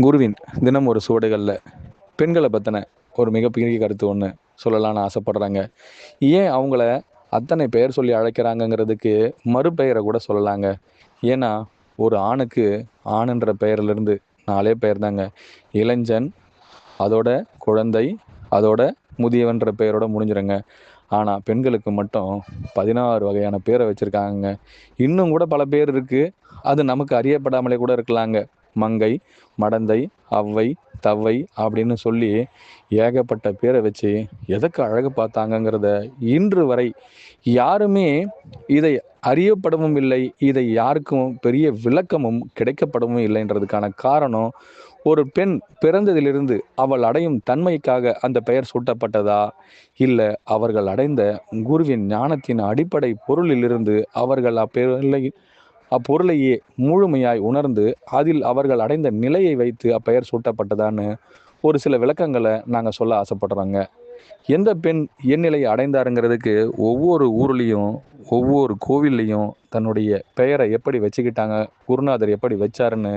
குருவின் தினம் ஒரு சுவடுகளில் பெண்களை பற்றின ஒரு மிகப்பெரிய கருத்து ஒன்று சொல்லலான்னு ஆசைப்படுறாங்க. ஏன் அவங்கள அத்தனை பெயர் சொல்லி அழைக்கிறாங்கங்கிறதுக்கு மறுபெயரை கூட சொல்லலாங்க. ஏன்னா ஒரு ஆணுக்கு ஆணுன்ற பெயர்லேருந்து நாலே பெயர் தாங்க. இளைஞன், அதோட குழந்தை, அதோட முதியவன்ற பெயரோட முடிஞ்சிருங்க. ஆனால் பெண்களுக்கு மட்டும் 16 வகையான பேரை வச்சுருக்காங்க. இன்னும் கூட பல பேர் இருக்குது, அது நமக்கு அறியப்படாமலே கூட இருக்கலாங்க. மங்கை, மடந்தை, அவ்வை, தவ்வை அப்படின்னு சொல்லி ஏகப்பட்ட பேரை வச்சு எதற்கு அழகு பார்த்தாங்கங்கிறத இன்று வரை யாருமே இதை அறியப்படவும் இல்லை. இதை யாருக்கும் பெரிய விளக்கமும் கிடைக்கப்படவும் இல்லைன்றதுக்கான காரணம், ஒரு பெண் பிறந்ததிலிருந்து அவள் அடையும் தன்மைக்காக அந்த பெயர் சூட்டப்பட்டதா, இல்லை அவர்கள் அடைந்த குருவின் ஞானத்தின் அடிப்படை பொருளிலிருந்து அவர்கள் அப்பொருளையே முழுமையாய் உணர்ந்து அதில் அவர்கள் அடைந்த நிலையை வைத்து அப்பெயர் சூட்டப்பட்டதான்னு ஒரு சில விளக்கங்களை நாங்கள் சொல்ல ஆசைப்படுறோங்க. எந்த பெண் என் நிலையை அடைந்தாருங்கிறதுக்கு ஒவ்வொரு ஊர்லேயும் ஒவ்வொரு கோவில்லையும் தன்னுடைய பெயரை எப்படி வச்சுக்கிட்டாங்க, குருநாதர் எப்படி வச்சாருன்னு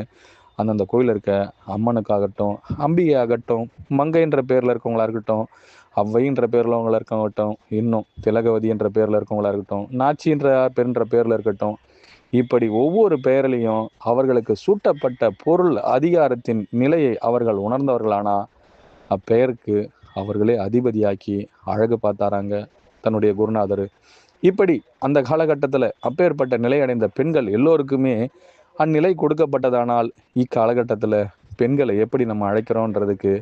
அந்தந்த கோயிலில் இருக்க அம்மனுக்காகட்டும், அம்பிகை ஆகட்டும், மங்கைன்ற பேரில் இருக்கவங்களா இருக்கட்டும், அவ்வைன்ற பேரில் அவங்களா இருக்கட்டும், இன்னும் திலகவதி என்ற பேரில் இருக்கவங்களா இருக்கட்டும், நாச்சின்ற பெண்ன்ற பேரில் இருக்கட்டும், இப்படி ஒவ்வொரு பெயரிலையும் அவர்களுக்கு சூட்டப்பட்ட பொருள் அதிகாரத்தின் நிலையை அவர்கள் உணர்ந்தவர்களானா அப்பெயருக்கு அவர்களே அதிபதியாக்கி அழகு பார்த்தாராங்க தன்னுடைய குருநாதர். இப்படி அந்த காலகட்டத்தில் அப்பேற்பட்ட நிலை அடைந்த பெண்கள் எல்லோருக்குமே அந்நிலை கொடுக்கப்பட்டதானால் இக்காலகட்டத்தில் பெண்களை எப்படி நம்ம அழைக்கிறோன்றதுக்கு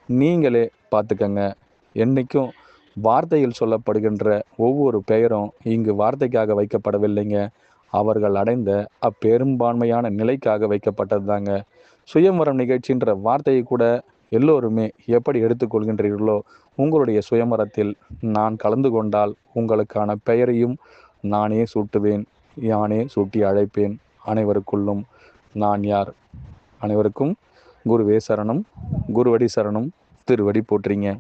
நீங்களே பார்த்துக்கங்க. என்றைக்கும் வார்த்தையில் சொல்லப்படுகின்ற ஒவ்வொரு பெயரும் இங்கு வார்த்தைக்காக வைக்கப்படவில்லைங்க. அவர்கள் அடைந்த அப்பெரும்பான்மையான நிலைக்காக வைக்கப்பட்டது தாங்க. சுயம்வரம் நிகழ்ச்சின்ற வார்த்தையை கூட எல்லோருமே எப்படி எடுத்துக்கொள்கின்றீர்களோ, உங்களுடைய சுயமரத்தில் நான் கலந்து கொண்டால் உங்களுக்கான பெயரையும் நானே சூட்டுவேன், யானே சூட்டி அழைப்பேன். அனைவருக்குள்ளும் நான் யார்? அனைவருக்கும் குருவே சரணம், குருவடி சரணம், திருவடி போற்றிங்க.